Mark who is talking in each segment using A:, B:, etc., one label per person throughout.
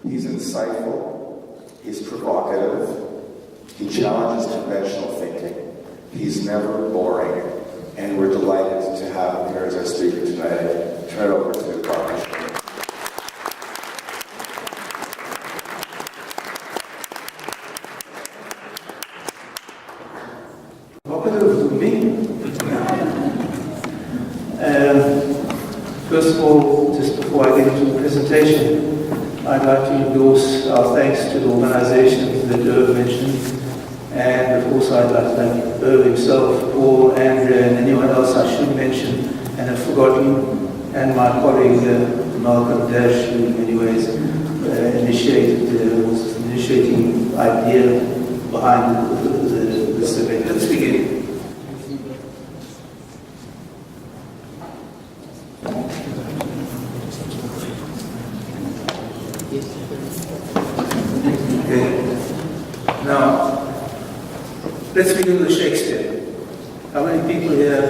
A: He's insightful, he's provocative, he challenges conventional thinking, he's never boring, and we're delighted to have him here as our speaker tonight. Turn it over to Dr. Sherman.
B: First of all, just before I get into the presentation, I'd like to endorse our thanks to the organizations that Irv mentioned, and of course I'd like to thank Irv himself, Paul, Andrea, and anyone else I should mention and have forgotten, and my colleague Malcolm Dash, who in many ways was the initiating idea behind this event. Let's begin. Now, let's begin with Shakespeare. How many people here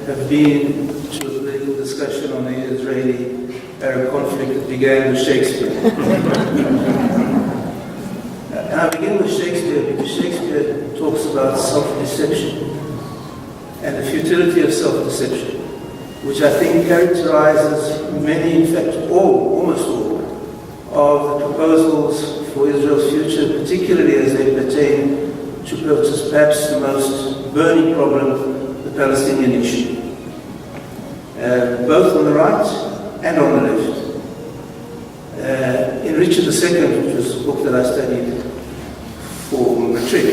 B: have been to a political discussion on the Israeli-Arab conflict that began with Shakespeare? And I begin with Shakespeare because Shakespeare talks about self-deception and the futility of self-deception, which I think characterizes many, in fact almost all, of the proposals for Israel's future, particularly as they pertain to perhaps the most burning problem, the Palestinian issue, both on the right and on the left. In Richard II, which was a book that I studied for matric,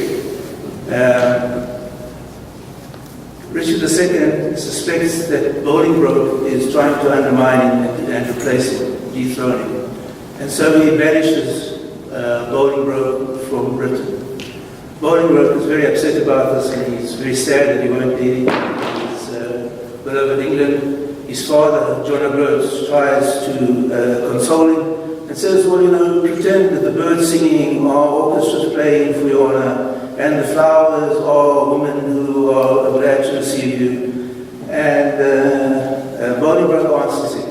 B: Richard II suspects that Bolingbroke is trying to undermine him and replace him, dethrone him. And so he banishes Bolingbroke from Britain. Bolingbroke is very upset about this, and he's very sad that he won't be. He's beloved England. His father, John O'Groats, tries to console him and says, well, you know, pretend that the birds singing are orchestras playing for your honor, and the flowers are women who are glad to receive you. And Bolingbroke answers him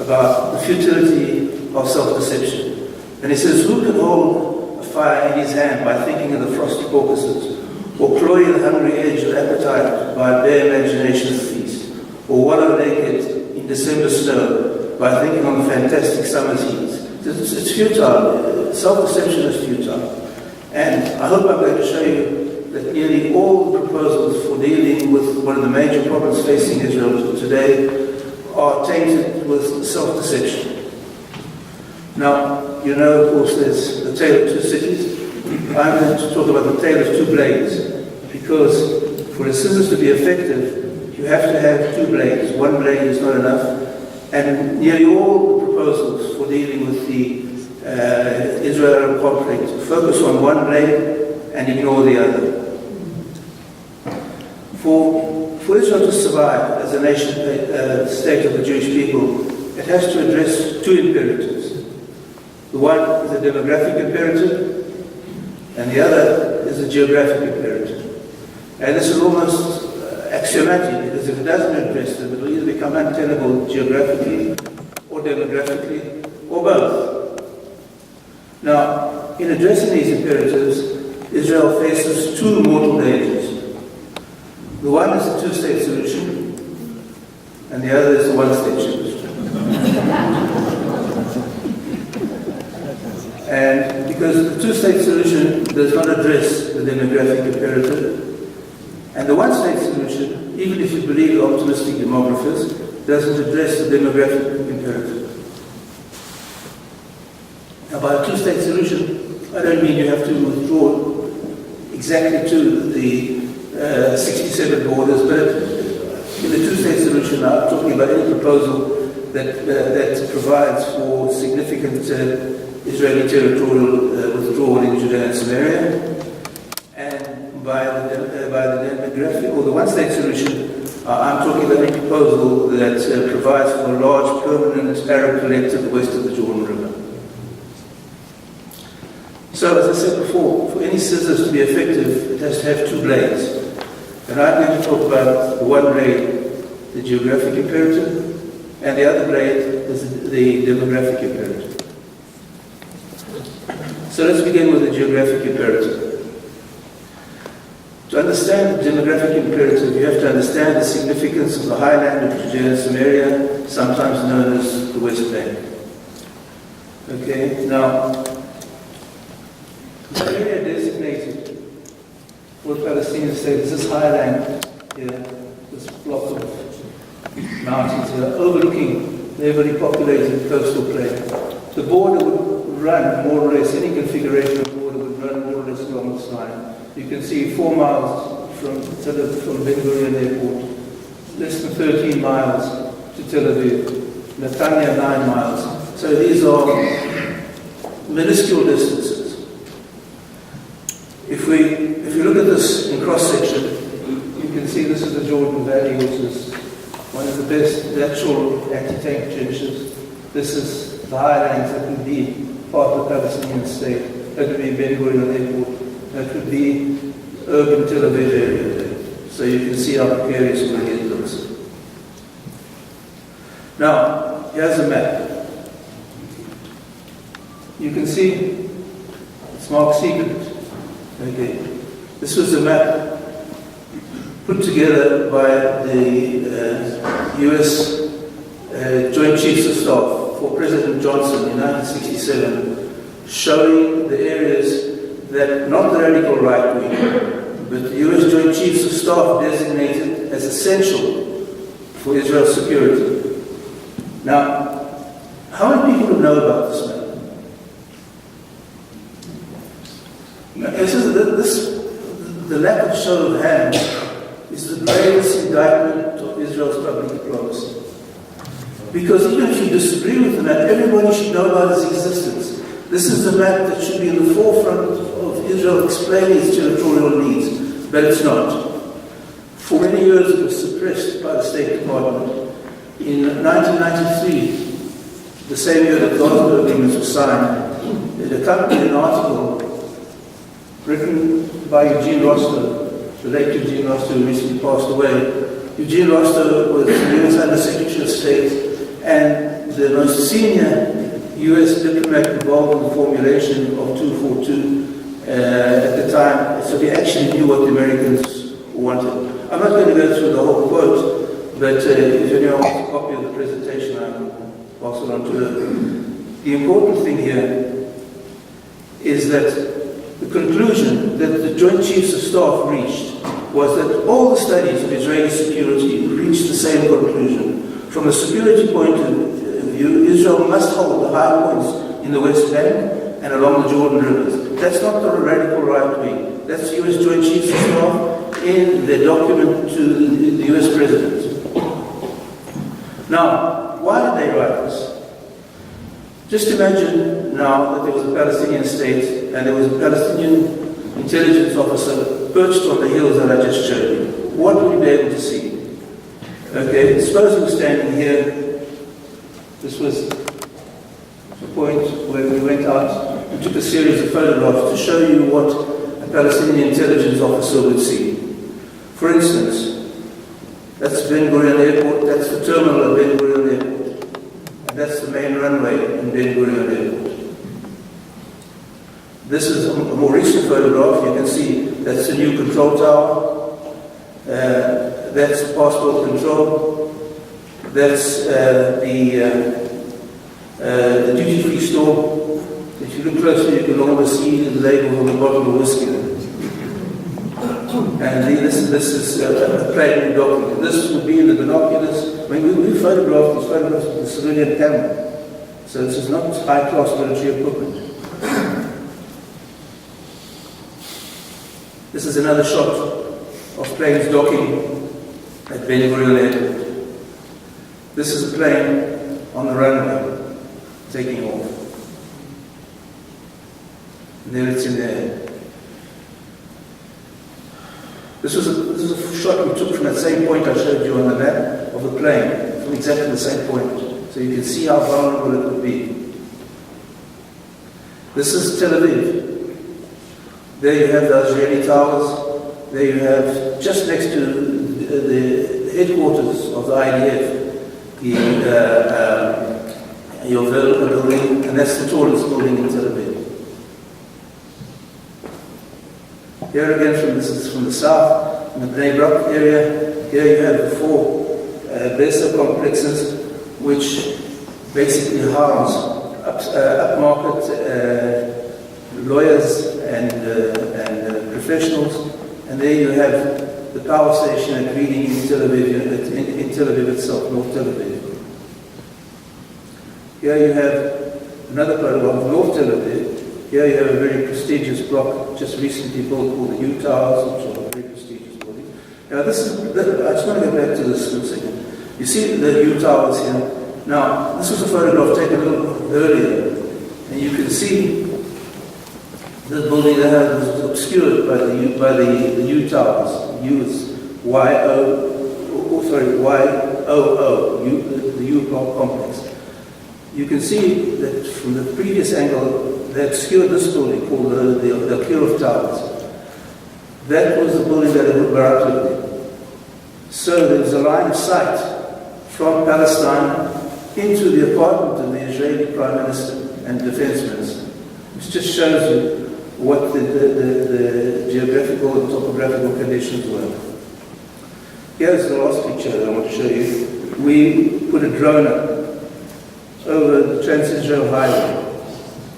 B: about the futility of self-deception. And he says, who can hold a fire in his hand by thinking of the frosty Caucasus, or cloy the hungry edge of appetite by bare imagination's feast, or wallow naked in December snow by thinking on the fantastic summer's heat? It's futile. Self-deception is futile. And I hope I'm going to show you that nearly all the proposals for dealing with one of the major problems facing Israel today are tainted with self-deception. Now, you know, of course, there's the tale of two cities. I'm going to talk about the tale of two blades, because for a scissors to be effective, you have to have two blades. One blade is not enough. And nearly all the proposals for dealing with the Israel-Arab conflict focus on one blade and ignore the other. For Israel to survive as a nation state of the Jewish people, it has to address two imperatives. The one is a demographic imperative, and the other is a geographic imperative. And this is almost axiomatic, because if it doesn't address them, it will either become untenable geographically, or demographically, or both. Now, in addressing these imperatives, Israel faces two mortal dangers. The one is the two-state solution, and the other is the one-state solution. And because the two-state solution does not address the demographic imperative, and the one-state solution, even if you believe the optimistic demographers, doesn't address the demographic imperative. Now, by a two-state solution, I don't mean you have to withdraw exactly to the 67 borders, but in the two-state solution, I'm talking about any proposal that provides for significant Israeli territorial withdrawal in Judea and Samaria, and by the demographic or the one-state solution, I'm talking about a proposal that provides for a large permanent Arab collective west of the Jordan River. So, as I said before, for any scissors to be effective, it has to have two blades. And I'm going to talk about the one blade, the geographic imperative, and the other blade is the demographic imperative. So let's begin with the geographic imperative. To understand the demographic imperative, you have to understand the significance of the highland of Judea and Samaria, sometimes known as the West Bank. Okay, now, the area designated for the Palestinian state is this highland here, this block of mountains here, overlooking the heavily populated coastal plain. The border would run more or less, any configuration of border would run more or less along this line. You can see 4 miles from Ben Gurion Airport, less than 13 miles to Tel Aviv, Netanya 9 miles. So these are minuscule distances. If you look at this in cross-section, you can see this is the Jordan Valley, which is one of the best natural anti-tank trenches. This is the highlands that would be part of the Palestinian state. That would be Ben Gurion Airport. That would be urban Tel Aviv area. So you can see how precarious it really looks. Now, here's a map. You can see it's marked secret. Okay. This was a map put together by the U.S. Joint Chiefs of Staff for President Johnson in 1967, showing the areas that not the radical right wing, but the U.S. Joint Chiefs of Staff designated as essential for Israel's security. Now, how many people know about this map? The lack of show of hands is the greatest indictment of Israel's public diplomacy. Because even if you disagree with the map, everybody should know about its existence. This is the map that should be in the forefront of Israel explaining its territorial needs, but it's not. For many years it was suppressed by the State Department. In 1993, the same year that the Oslo agreements were signed, it accompanied an article written by Eugene Rostow, the late Eugene Rostow, who recently passed away. Eugene Rostow was the U.S. Under-Secretary of State and the most senior U.S. diplomat involved in the formulation of 242 at the time, so he actually knew what the Americans wanted. I'm not going to go through the whole quote, but if anyone wants a copy of the presentation, I will pass it on to her. The important thing here is that the conclusion that the Joint Chiefs of Staff reached was that all the studies of Israeli security reached the same conclusion. From a security point of view, Israel must hold the high points in the West Bank and along the Jordan rivers. That's not the radical right wing. That's U.S. Joint Chiefs of Staff in their document to the U.S. President. Now, why did they write this? Just imagine now that there was a Palestinian state and there was a Palestinian intelligence officer perched on the hills that I just showed you. What would we be able to see? Okay, suppose we were standing here. This was the point where we went out and took a series of photographs to show you what a Palestinian intelligence officer would see. For instance, that's Ben Gurion Airport, that's the terminal of Ben Gurion Airport. And that's the main runway in Ben Gurion Airport. This is a more recent photograph. You can see that's the new control tower. That's passport control. That's the duty-free store. If you look closely, you can almost see the label on the bottle of whiskey. And this is a plain document. This would be in the binoculars. I mean, we photographed these photographs with a civilian camera. So this is not high-class military equipment. This is another shot of planes docking at Ben Gurion Airport. This is a plane on the runway taking off. And there it's in the air. This is a shot we took from that same point I showed you on the map of the plane, from exactly the same point. So you can see how vulnerable it would be. This is Tel Aviv. There you have the Israeli towers. There you have, just next to the headquarters of the IDF, the Yovel building, and that's the tallest building in Tel Aviv. Here again, this is from the south, in the Bnei Brak area. Here you have the 4 Besa complexes, which basically house upmarket lawyers and professionals. And there you have the power station at Reading in Tel Aviv itself, North Tel Aviv. Here you have another part of North Tel Aviv. Here you have a very prestigious block just recently built called the U Towers, which are a very prestigious building. Now I just want to go back to this for a second. You see the U Towers here. Now, this was a photograph taken a little earlier, and you can see the building that was obscured by the U Towers. U is Y-O-O, the U block complex. You can see that from the previous angle, they obscured this building called the Kirov Towers. That was the building that Barak lived in. So there was a line of sight from Palestine into the apartment of the Israeli Prime Minister and Defense Minister, which just shows you what the geographical and topographical conditions were. Here's the last picture that I want to show you. We put a drone up over the Trans-Israel Highway,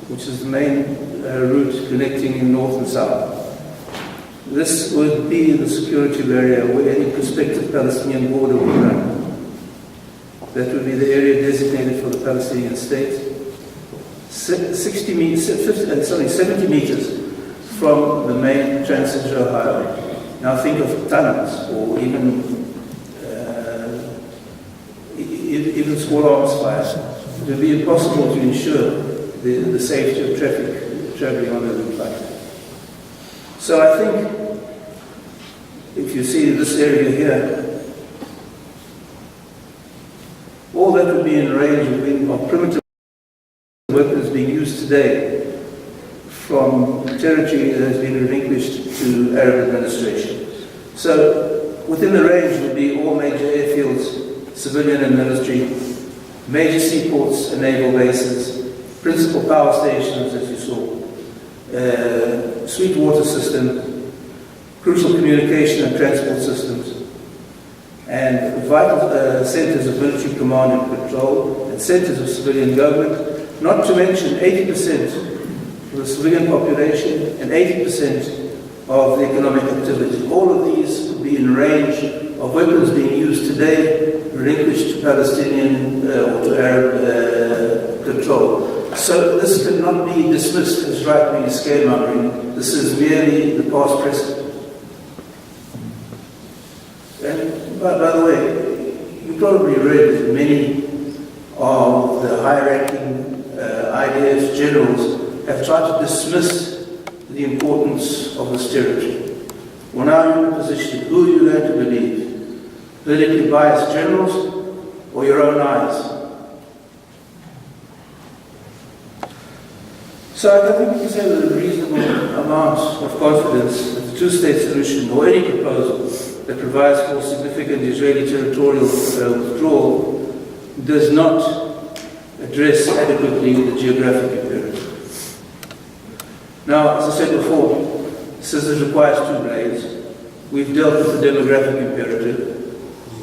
B: which is the main route connecting in north and south. This would be the security barrier where any prospective Palestinian border would run. That would be the area designated for the Palestinian state. 70 meters from the main Trans-Israel Highway. Now think of tunnels or even small arms fires. It would be impossible to ensure the safety of traffic traveling on the route like that. So I think if you see this area here, all that would be in range of primitive weapons being used today from territory that has been relinquished to Arab administration. So within the range would be all major airfields, civilian and military, major seaports and naval bases, principal power stations, as you saw, sweet water system, crucial communication and transport systems, and vital centers of military command and control, and centers of civilian government, not to mention 80% of the civilian population and 80% of the economic activity. All of these would be in range of weapons being used today, relinquished to Palestinian or to Arab control. So this cannot be dismissed as right-wing scaremongering. This is merely the past precedent. And by the way, you probably read many of the high-ranking IDF generals have tried to dismiss the importance of this territory. Well, now you're in a position, who are you going to believe? Politically biased generals or your own eyes? So I think we can say with a reasonable amount of confidence that the two-state solution or any proposal that provides for significant Israeli territorial withdrawal does not address adequately the geographic imperative. Now, as I said before, scissors requires two blades. We've dealt with the demographic imperative.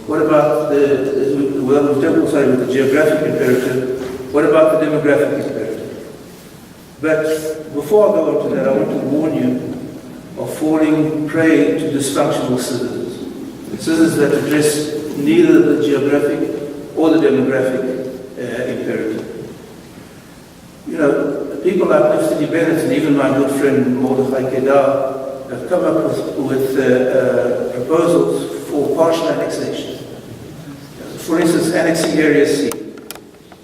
B: What about we've dealt with the geographic imperative. What about the demographic imperative? But before I go on to that, I want to warn you of falling prey to dysfunctional scissors. Scissors that address neither the geographic or the demographic imperative. You know, people like Naftali Bennett and even my good friend Mordechai Kedar have come up with proposals for partial annexation. For instance, annexing Area C.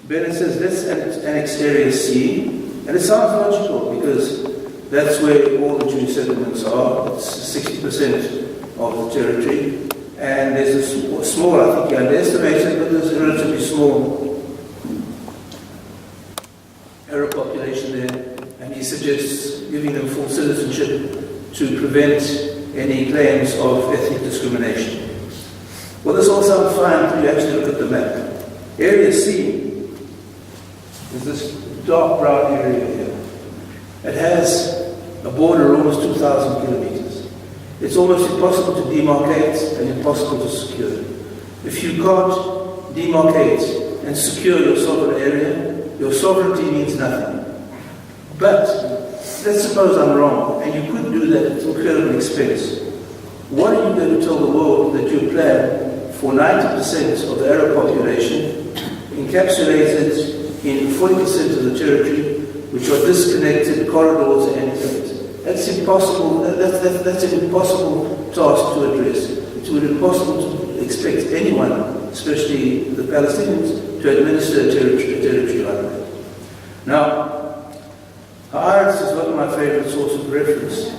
B: Bennett says, let's annex Area C, and it sounds logical because that's where all the Jewish settlements are. It's 60% of the territory. And there's a small, I think you underestimate it, but there's a relatively small Arab population there. And he suggests giving them full citizenship to prevent any claims of ethnic discrimination. Well, this all sounds fine until you actually look at the map. Area C is this dark brown area here. It has a border almost 2,000 kilometers. It's almost impossible to demarcate and impossible to secure. If you can't demarcate and secure your sovereign area, your sovereignty means nothing. But let's suppose I'm wrong, and you could do that at incredible expense. What are you going to tell the world that you plan for 90% of the Arab population, encapsulated in 40% of the territory, which are disconnected corridors and internet? That's impossible. That's an impossible task to address. It would be impossible to expect anyone, especially the Palestinians, to administer a territory like that. Now, Haaretz is not my favorite source of reference,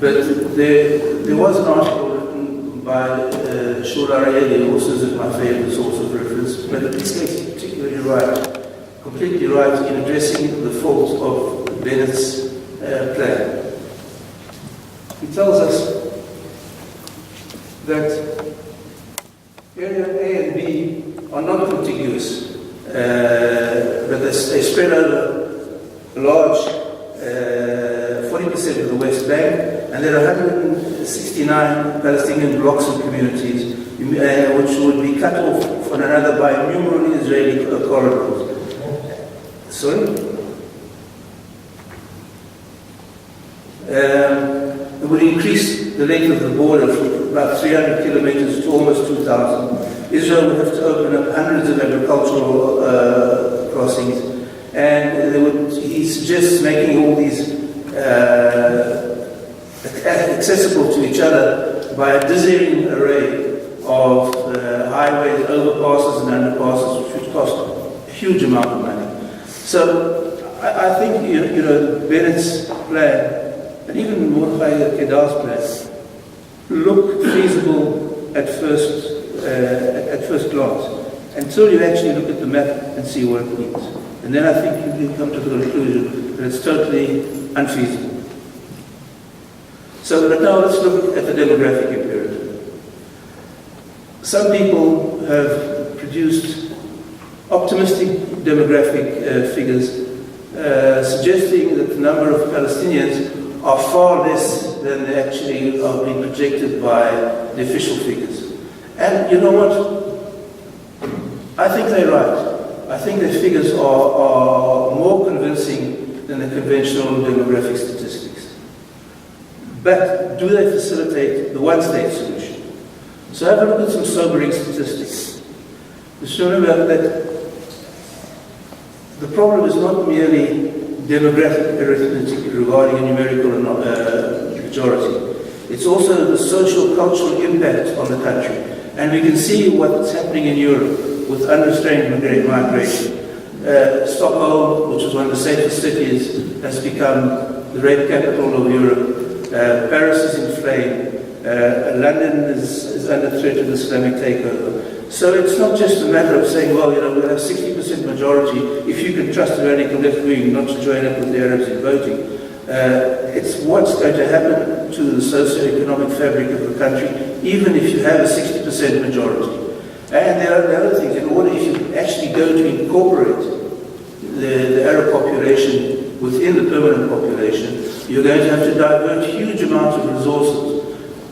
B: but there was an article written by Shul Arieli, who also isn't my favorite source of reference, but this case is particularly right, completely right in addressing the fault of Bennett's plan. He tells us that area A and B are not contiguous, but they spread over a large 40% of the West Bank, and there are 169 Palestinian blocks and communities, which would be cut off from another by innumerable Israeli corridors. Sorry? It would increase the length of the border from about 300 kilometers to almost 2,000. Israel would have to open up hundreds of agricultural crossings, and he suggests making all these accessible to each other by a dizzying array of highways, overpasses and underpasses, which would cost a huge amount of money. So I think Bennett's plan, and even Mordechai Kedar's plan, look feasible at first glance, until you actually look at the map and see what it means. And then I think you can come to the conclusion that it's totally unfeasible. So but now let's look at the demographic imperative. Some people have produced optimistic demographic figures suggesting that the number of Palestinians are far less than they actually are being projected by the official figures. And you know what? I think they're right. I think their figures are more convincing than the conventional demographic statistics. But do they facilitate the one-state solution? So have a look at some sobering statistics. Just remember that the problem is not merely demographic arithmetic regarding a numerical majority. It's also the social-cultural impact on the country. And we can see what's happening in Europe with unrestrained migration. Stockholm, which is one of the safest cities, has become the rape capital of Europe. Paris is in flame. London is under threat of Islamic takeover. So it's not just a matter of saying, well, we'll have 60% majority if you can trust the radical left wing not to join up with the Arabs in voting. It's what's going to happen to the socio-economic fabric of the country, even if you have a 60% majority. And there are other things. In order, if you actually go to incorporate the Arab population within the permanent population, you're going to have to divert huge amounts of resources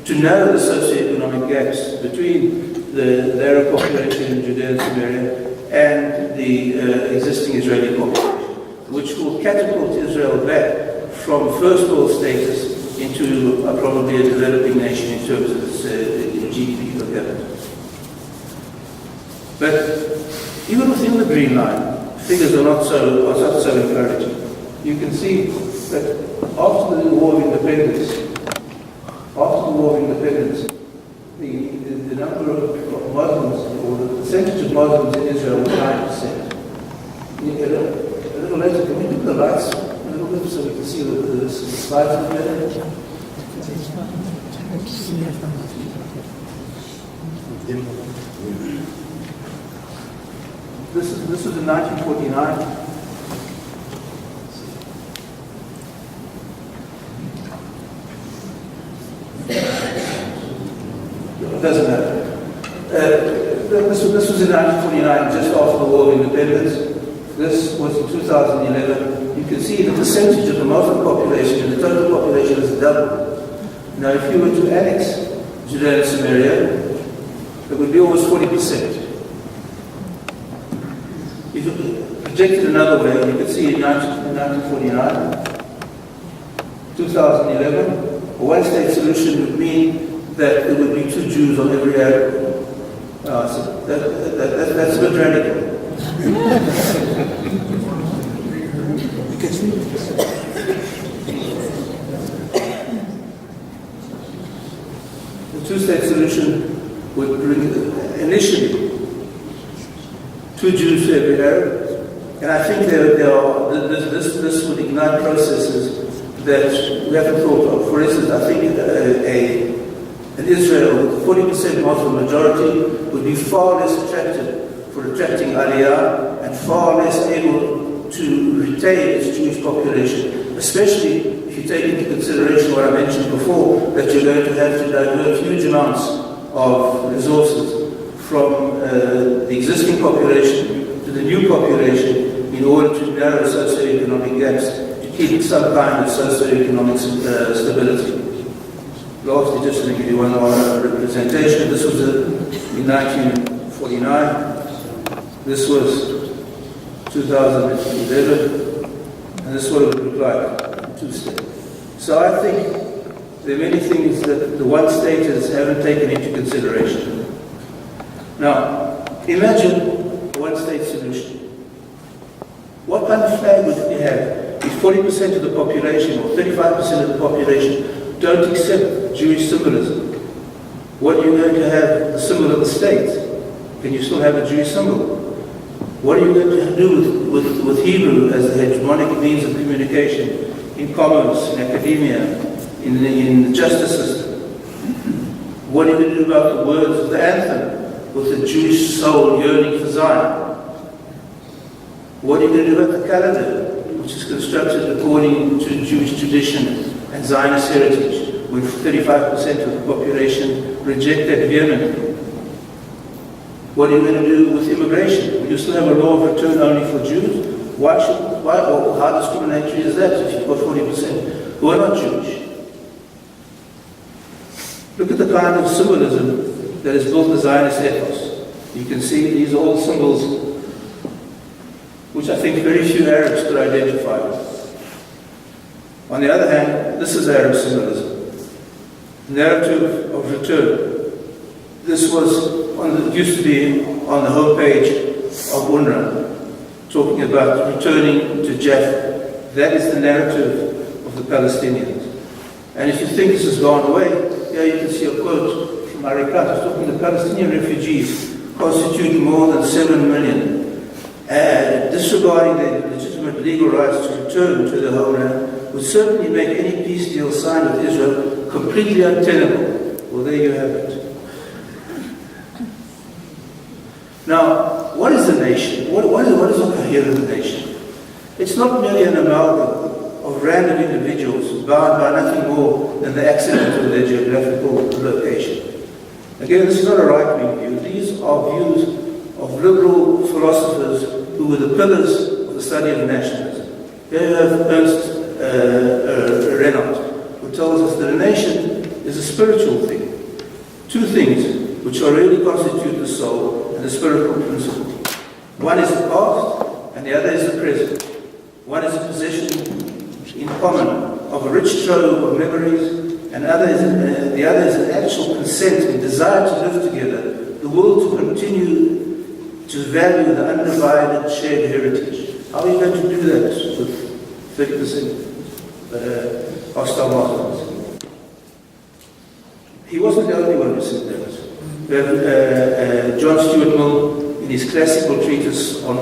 B: to narrow the socio-economic gaps between the Arab population in Judea and Samaria and the existing Israeli population, which will catapult Israel back from first world status into probably a developing nation in terms of its GDP per capita. But even within the green line, figures are not so encouraging. You can see that after the War of Independence, the number of Muslims, or the percentage of Muslims in Israel was 9%. A little later, can we do the lights a little bit so we can see the slides a bit better? This was in 1949. It doesn't matter. This was in 1949, just after the War of Independence. This was in 2011. You can see the percentage of the Muslim population and the total population has doubled. Now, if you were to annex Judea and Samaria, it would be almost 40%. If you project it another way, you can see in 1949, 2011, a one-state solution would mean that there would be 2 Jews on every Arab. So that's a bit radical. The two-state solution would bring initially 2 Jews to every Arab, and I think this would ignite processes that we haven't thought of. For instance, I think an Israel with 40% Muslim majority would be far less attractive for attracting Aliyah and far less able to retain its Jewish population, especially if you take into consideration what I mentioned before, that you're going to have to divert huge amounts of resources from the existing population to the new population in order to narrow socioeconomic gaps, to keep some kind of socioeconomic stability. Lastly, just to give you one more representation, this was in 1949, this was 2011, and this is what it would look like in 2-state. So I think there are many things that the one-staters haven't taken into consideration. Now, imagine a one-state solution. What kind of flag would we have if 40% of the population or 35% of the population don't accept Jewish symbolism? What are you going to have the symbol of the state? Can you still have a Jewish symbol? What are you going to do with Hebrew as the hegemonic means of communication in commerce, in academia, in the justice system? What are you going to do about the words of the anthem with the Jewish soul yearning for Zion? What are you going to do about the calendar, which is constructed according to Jewish tradition and Zionist heritage, when 35% of the population reject that vehemently? What are you going to do with immigration? Will you still have a law of return only for Jews? Why, or how discriminatory is that if you've got 40% who are not Jewish? Look at the kind of symbolism that has built the Zionist ethos. You can see these are all symbols which I think very few Arabs could identify with. On the other hand, this is Arab symbolism. Narrative of return. This was used to be on the homepage of UNRWA, talking about returning to Jaffa. That is the narrative of the Palestinians. And if you think this has gone away, here you can see a quote from Arikat, talking the Palestinian refugees constitute more than 7 million. Disregarding their legitimate legal rights to return to their homeland would certainly make any peace deal signed with Israel completely untenable. Well, there you have it. Now, what is a nation? What is a coherent nation? It's not merely an amalgam of random individuals bound by nothing more than the accident of their geographical location. Again, this is not a right-wing view. These are views of liberal philosophers who were the pillars of the study of nationalism. Here you have Ernst Renaud, who tells us that a nation is a spiritual thing. 2 things which already constitute the soul and the spiritual principle. One is the past, and the other is the present. One is a possession in common of a rich trove of memories, and the other is an actual consent and desire to live together, the will to continue to value the undivided shared heritage. How are you going to do that with 30% hostile Muslims? He wasn't the only one who said that. We have John Stuart Mill, in his classical treatise on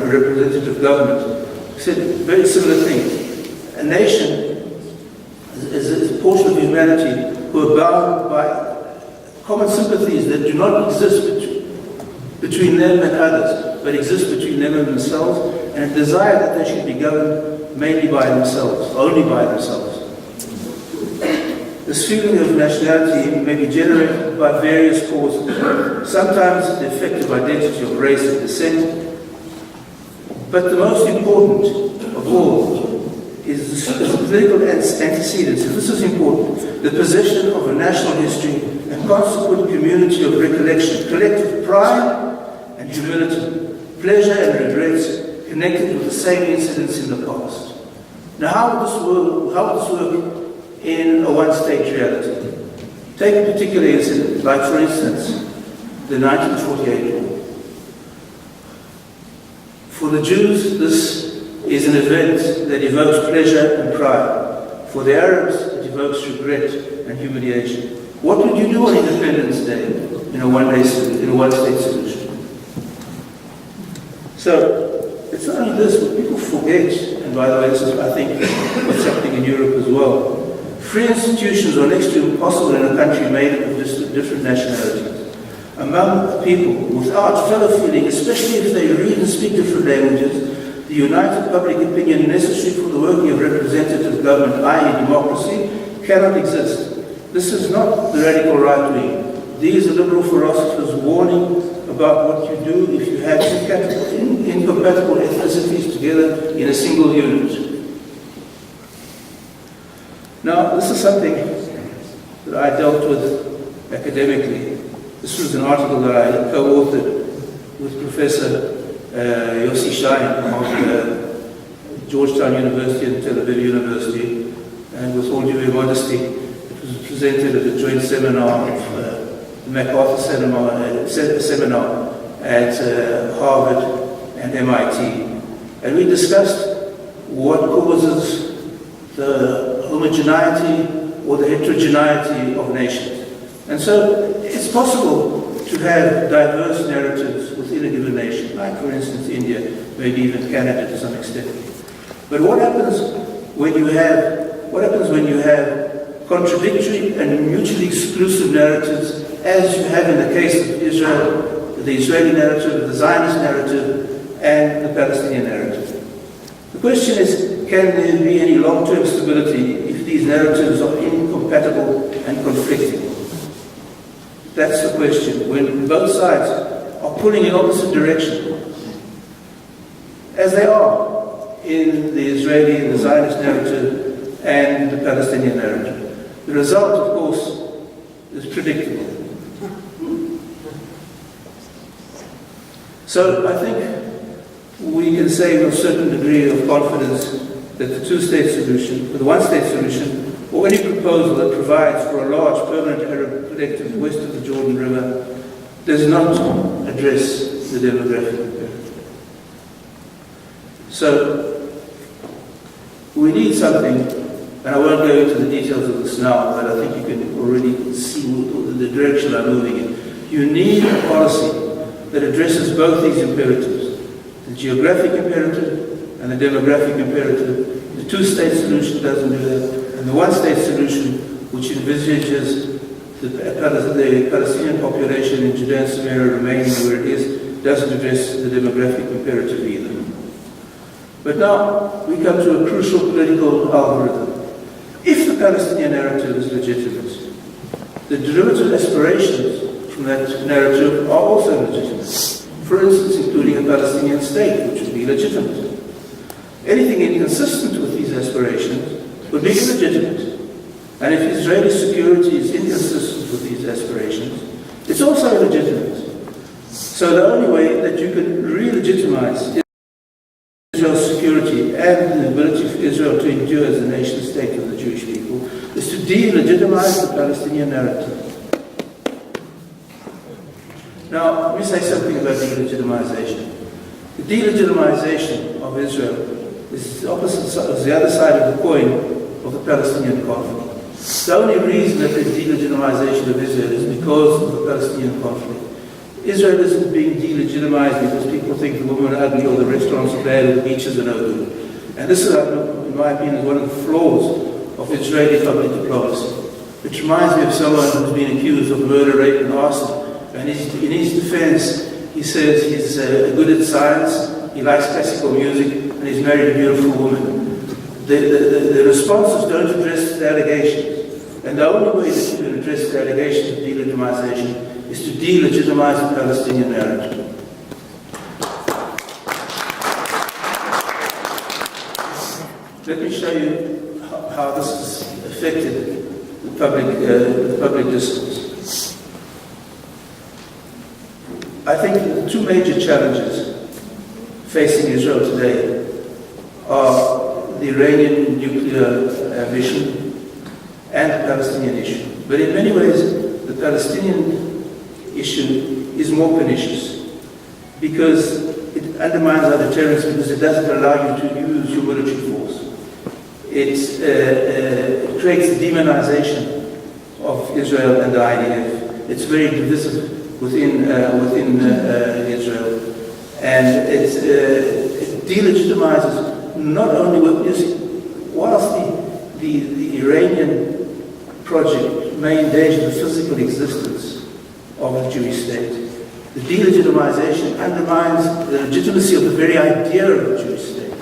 B: representative government, said a very similar thing. A nation is a portion of humanity who are bound by common sympathies that do not exist between them and others, but exist between them and themselves, and a desire that they should be governed mainly by themselves, only by themselves. This feeling of nationality may be generated by various causes. Sometimes the effective identity of race and descent, but the most important of all is the political antecedents, and this is important, the possession of a national history and consequent community of recollection, collective pride and humility, pleasure and regrets connected with the same incidents in the past. Now, how would this work in a one-state reality? Take a particular incident, like for instance, the 1948 war. For the Jews, this is an event that evokes pleasure and pride. For the Arabs, it evokes regret and humiliation. What would you do on Independence Day in a one-state solution? So, it's not only this, but people forget, and by the way, this is, I think, what's happening in Europe as well. Free institutions are next to impossible in a country made up of different nationalities. Among people without fellow feeling, especially if they read and speak different languages, the united public opinion necessary for the working of representative government, i.e. democracy, cannot exist. This is not the radical right wing. These are liberal philosophers warning about what you do if you have incompatible ethnicities together in a single unit. Now, this is something that I dealt with academically. This was an article that I co-authored with Professor Yossi Shain of Georgetown University and Tel Aviv University, and with all due modesty, it was presented at a joint seminar of the MacArthur seminar at Harvard and MIT. And we discussed what causes the homogeneity or the heterogeneity of nations. And so it's possible to have diverse narratives within a given nation, like for instance India, maybe even Canada to some extent. But what happens when you have contradictory and mutually exclusive narratives, as you have in the case of Israel, the Israeli narrative, the Zionist narrative, and the Palestinian narrative? The question is, can there be any long-term stability if these narratives are incompatible and conflicting? That's the question. When both sides are pulling in opposite direction, as they are in the Israeli and the Zionist narrative and the Palestinian narrative, the result, of course, is predictable. So I think we can say with a certain degree of confidence that the two-state solution, the one-state solution, or any proposal that provides for a large permanent Arab collective west of the Jordan River does not address the demographic imperative. So we need something, and I won't go into the details of this now, but I think you can already see the direction I'm moving in. You need a policy that addresses both these imperatives, the geographic imperative and the demographic imperative. The two-state solution doesn't do that. And the one-state solution, which envisages the Palestinian population in Judea and Samaria remaining where it is, doesn't address the demographic imperative either. But now we come to a crucial political algorithm. If the Palestinian narrative is legitimate, the derivative aspirations from that narrative are also legitimate. For instance, including a Palestinian state, which would be legitimate. Anything inconsistent with these aspirations would be illegitimate. And if Israeli security is inconsistent with these aspirations, it's also illegitimate. So the only way that you can re-legitimize Israel's security and the ability for Israel to endure as a nation state of the Jewish people is to de-legitimize the Palestinian narrative. Now, let me say something about delegitimization. The delegitimization of Israel is the opposite side, is the other side of the coin of the Palestinian conflict. The only reason that there's delegitimization of Israel is because of the Palestinian conflict. Israel isn't being delegitimized because people think the women are ugly or the restaurants are bad or the beaches are no good. And this is, in my opinion, is one of the flaws of Israeli public diplomacy. It reminds me of someone who's been accused of murder, rape, and arson. And in his defense, he says he's good at science, he likes classical music, and he's married a beautiful woman. The responses don't address the allegations. And the only way that you can address the allegations of delegitimization is to delegitimize the Palestinian narrative. let me show you how this has affected the public discourse. I think the two major challenges facing Israel today are the Iranian nuclear ambition and the Palestinian issue. But in many ways, the Palestinian issue is more pernicious because it undermines other terrorists because it doesn't allow you to use your military force. It creates a demonization of Israel and the IDF. It's very divisive within Israel. And it delegitimizes not only whilst the Iranian project may endanger the physical existence of the Jewish state, the delegitimization undermines the legitimacy of the very idea of a Jewish state.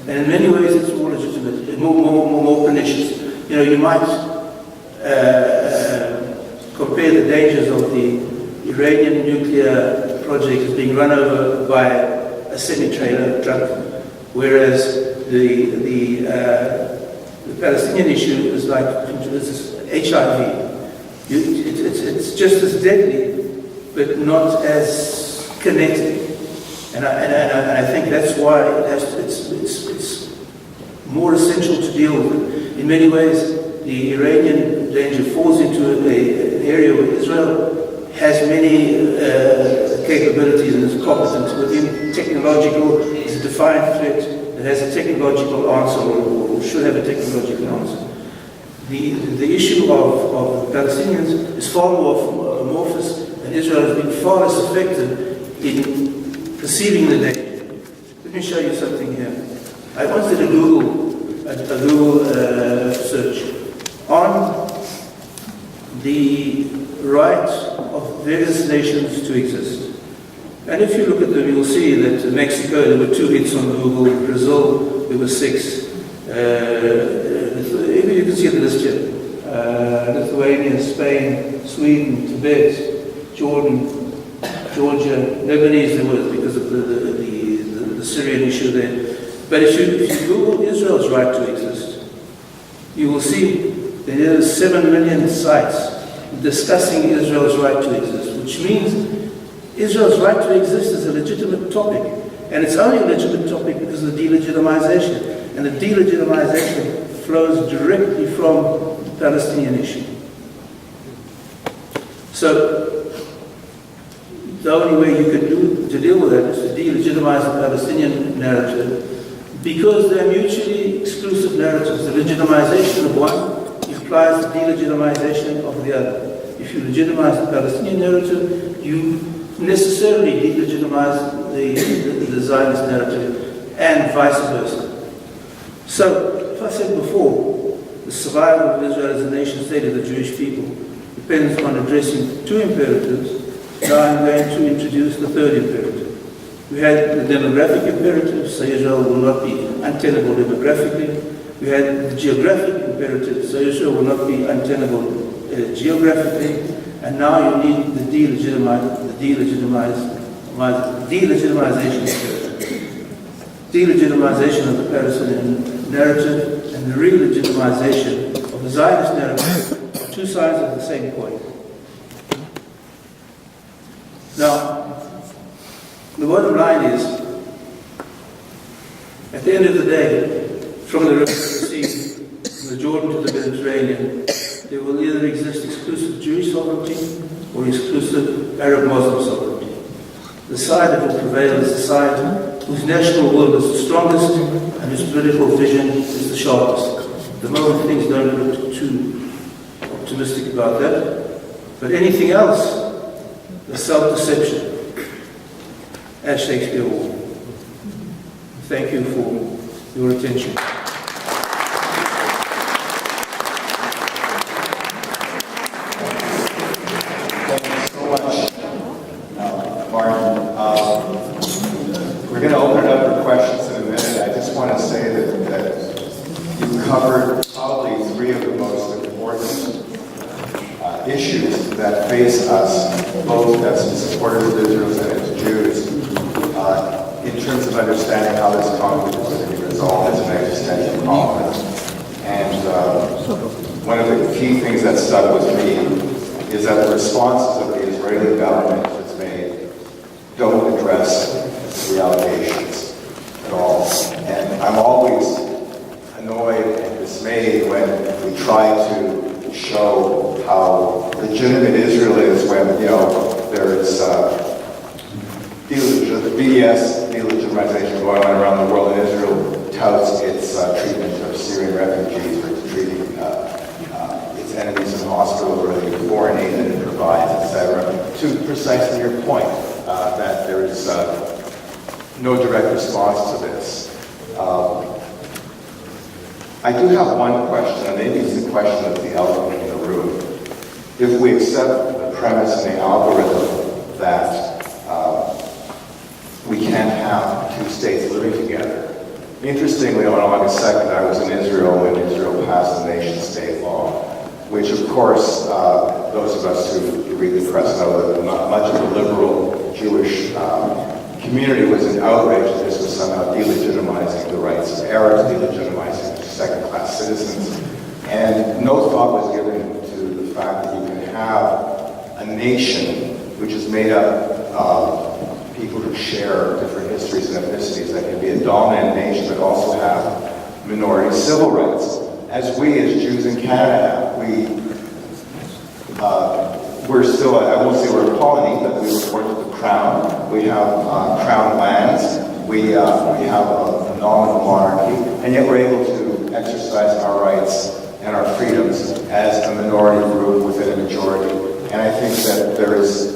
B: And in many ways it's more legitimate, more pernicious. You know, you might compare the dangers of the Iranian nuclear project as being run over by a semi-trailer truck, whereas the Palestinian issue is like HIV. It's just as deadly, but not as kinetic. And I think that's why it's more essential to deal with. In many ways, the Iranian danger falls into an area where Israel has many capabilities and is competent within technological, it's a defined threat that has a technological answer or should have a technological answer. The issue of the Palestinians is far more amorphous, and Israel has been far less effective in perceiving the danger. Let me show you something here. I once did a Google search on the right of various nations to exist. And if you look at them, you'll see that in Mexico there were 2 hits on Google, in Brazil there were 6. You can see the list here. Lithuania, Spain, Sweden, Tibet, Jordan, Georgia, Lebanese there was because of the Syrian issue there. But if you Google Israel's right to exist, you will see that there are 7 million sites discussing Israel's right to exist, which means Israel's right to exist is a legitimate topic. And it's only a legitimate topic because of the delegitimization. And the delegitimization flows directly from the Palestinian issue. So the only way you can do to deal with that is to delegitimize the Palestinian narrative because they're mutually exclusive narratives. The legitimization of one implies the delegitimization of the other. If you legitimize the Palestinian narrative, you necessarily delegitimize the Zionist narrative, and vice versa. So, as I said before, the survival of Israel as a nation state of the Jewish people depends on addressing 2 imperatives. Now I'm going to introduce the 3rd imperative. We had the demographic imperative, so Israel will not be untenable demographically. We had the geographic imperative, so Israel will not be untenable geographically. And now you need the delegitimization of the Palestinian narrative and the re-legitimization of the Zionist narrative are 2 sides of the same coin. Now, the bottom line is, at the end of the day, from the River to the Sea, from the Jordan to the Mediterranean, there will either exist exclusive Jewish sovereignty or exclusive Arab-Muslim sovereignty. The side that will prevail is the side whose national will is the strongest and whose political vision is the sharpest. At the moment, things don't look too optimistic about that. But anything else is self-deception, as Shakespeare warned. Thank you for your attention.
A: We're going to open it up for questions in a minute. I just want to say that you covered probably 3 of the most important issues that face us, both as supporters of Israel and as Jews, in terms of understanding how this conflict is going to be resolved as an existential problem. key things that stuck with me is that the responses that the Israeli government has made don't address the allegations at all. And I'm always annoyed and dismayed when we try to show how legitimate Israel is when, there is BDS, delegitimization going on around the world, and Israel touts its treatment of Syrian refugees, or its treating its enemies in hospitals, or the foreign aid that it provides, etc. To precisely your point, that there is no direct response to this. I do have one question, and maybe it's the question of the elephant in the room. If we accept the premise and the algorithm that we can't have two states living together. Interestingly, on August 2nd, I was in Israel when Israel passed the nation-state law, which, of course, those of us who read the press know that much of the liberal Jewish community was in outrage that this was somehow delegitimizing the rights of Arabs, delegitimizing second-class citizens. And no thought was given to the fact that you can have a nation which is made up of people who share different histories and ethnicities that can be a dominant nation but also have minority civil rights. As we as Jews in Canada have, we're still, I won't say we're a colony, but we report to the Crown. We have Crown lands. We have a nominal monarchy, and yet we're able to exercise our rights and our freedoms as a minority group within a majority. And I think that there is,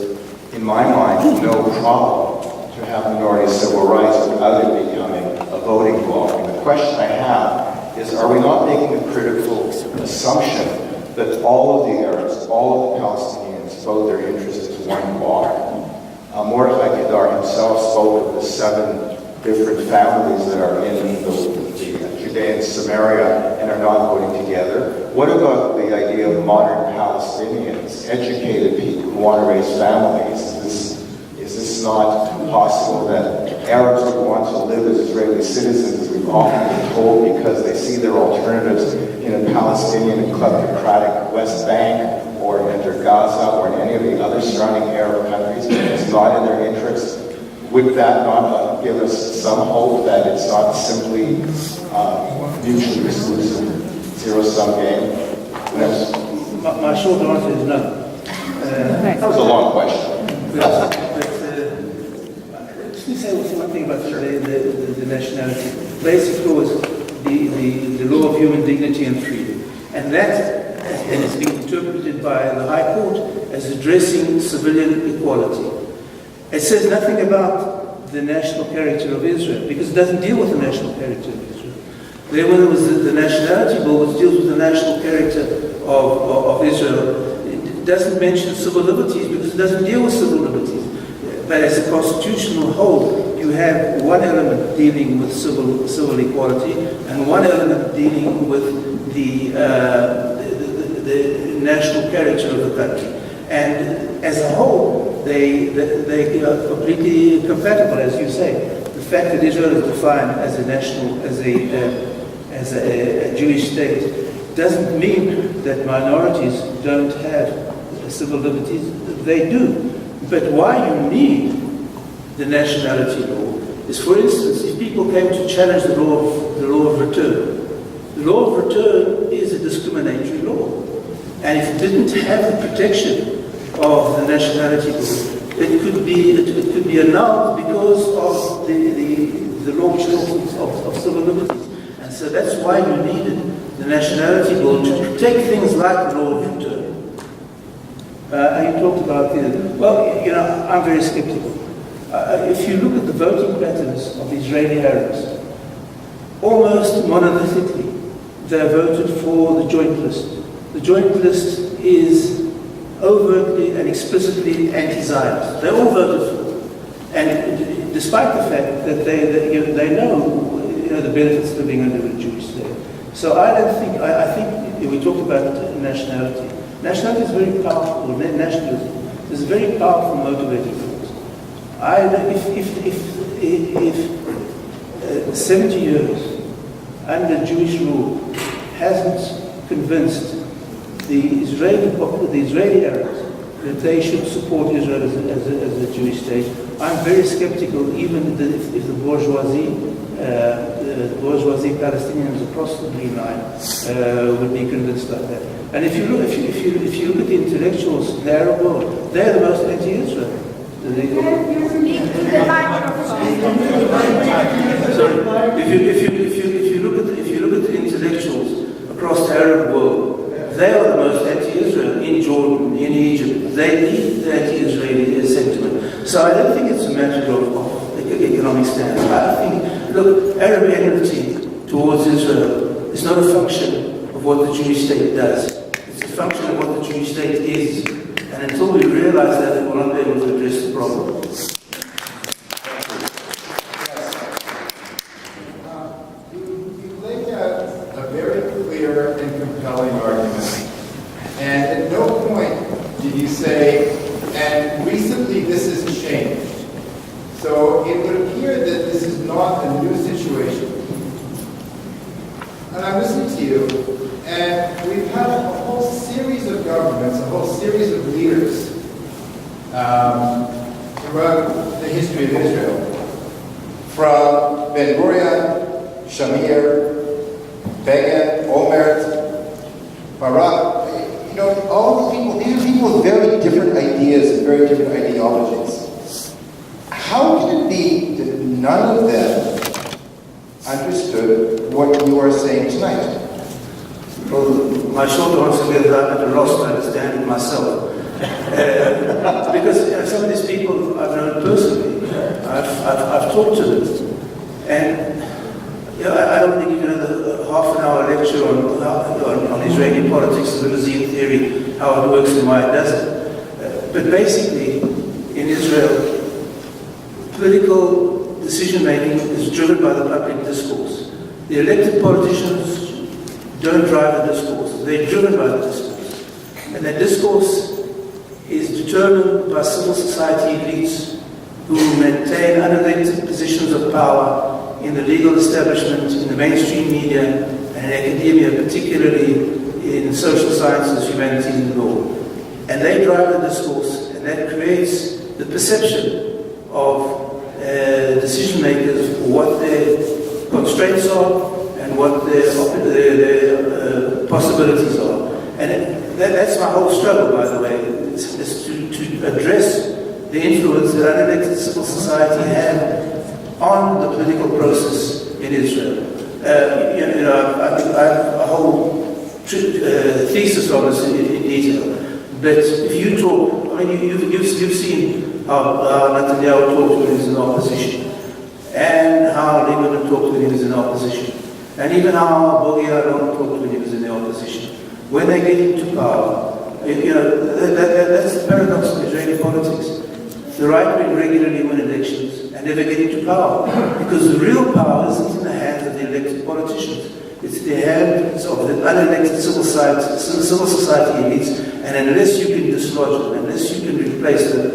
A: in my mind, no problem to have minority civil rights without it becoming a voting bloc. And the question I have is, are we not making a critical assumption that all of the Arabs, all of the Palestinians vote their interests into one bloc? Mordechai Kedar himself spoke of the 7 different families that are in the Judean Samaria and are not voting together. What about the idea of modern Palestinians, educated people who want to raise families? Is this not possible that Arabs would want to live as Israeli citizens, as we've often been told, because they see their alternatives in a Palestinian and kleptocratic West Bank, or in Gaza, or in any of the other surrounding Arab countries? It's not in their interest. Would that not give us some hope that it's not simply mutually exclusive, zero-sum game? Next.
B: My short answer is no.
A: That was a long question.
B: Let me say one thing about the nationality. Basic law is the law of human dignity and freedom. And that has been interpreted by the High Court as addressing civilian equality. It says nothing about the national character of Israel, because it doesn't deal with the national character of Israel. Then when there was the nationality bill, which deals with the national character of Israel, it doesn't mention civil liberties because it doesn't deal with civil liberties. But as a constitutional whole, you have one element dealing with civil equality and one element dealing with the national character of the country. And as a whole, they are completely compatible, as you say. The fact that Israel is defined as a Jewish state doesn't mean that minorities don't have civil liberties. They do. But why you need the nationality law is, for instance, if people came to challenge the law of return. The law of return is a discriminatory law. And if it didn't have the protection of the nationality law, it could be annulled because of the law which talks of civil liberties. And so that's why you needed the nationality law to protect things like the law of return. You talked about I'm very skeptical. If you look at the voting patterns of the Israeli Arabs, almost monolithically, they voted for the joint list. The joint list is overtly and explicitly anti-Zionist. They all voted for it. And despite the fact that they know the benefits of living under a Jewish state. So I think we talked about nationality. Nationality is very powerful, nationalism is a very powerful motivating force. If 70 years under Jewish rule hasn't convinced the Israeli Arabs, that they should support Israel as a Jewish state. I'm very skeptical, even if the bourgeoisie Palestinians across the Green Line would be convinced like that. And if you look at the intellectuals in the Arab world, they're the most anti-Israel. Sorry, if you look at the intellectuals across the Arab world, they are the most anti-Israel in Jordan, in Egypt. They lead the anti-Israeli sentiment. So I don't think it's a matter of economic standards. I think, look, Arab enmity towards Israel is not a function of what the Jewish state does. It's a function of what the Jewish state is. And until we realize that, we will not be able to address the problem.
C: You laid out a very clear and compelling argument. And at no point did you say, and recently this has changed. So it would appear that this is not a new situation. And I'm listening to you, and we've had a whole series of governments, a whole series of leaders throughout the history of Israel. From Ben Gurion, Shamir, Begin, Olmert, Barak, all these people with very different ideas and very different ideologies. How can it be that none of them understood what you are saying tonight?
B: Well, my short answer is that I'm at a loss to understand it myself. Because some of these people I've known personally. I've talked to them. And I don't think you can have a half an hour lecture on Israeli politics and limousine theory, how it works and why it doesn't. But basically, in Israel, political decision-making is driven by the public discourse. The elected politicians don't drive the discourse. They're driven by the discourse. And that discourse is determined by civil society elites who maintain unelected positions of power in the legal establishment, in the mainstream media, and in academia, particularly in social sciences, humanities, and law. And they drive the discourse, and that creates the perception of decision makers for what their constraints are and what their possibilities are. And that's my whole struggle, by the way, is to address the influence that unelected civil society had on the political process in Israel. I have a whole thesis on this in detail. But if you talk, I mean, you've seen how Netanyahu talked when he was in opposition, and how Lieberman talked when he was in opposition, and even how Bogi Ya'alon talked when he was in the opposition. When they get into power, that's the paradox of Israeli politics. The right wing regularly win elections and never get into power, because the real power isn't in the hands of the elected politicians. It's in the hands of the unelected civil society elites, and unless you can dislodge them, unless you can replace them,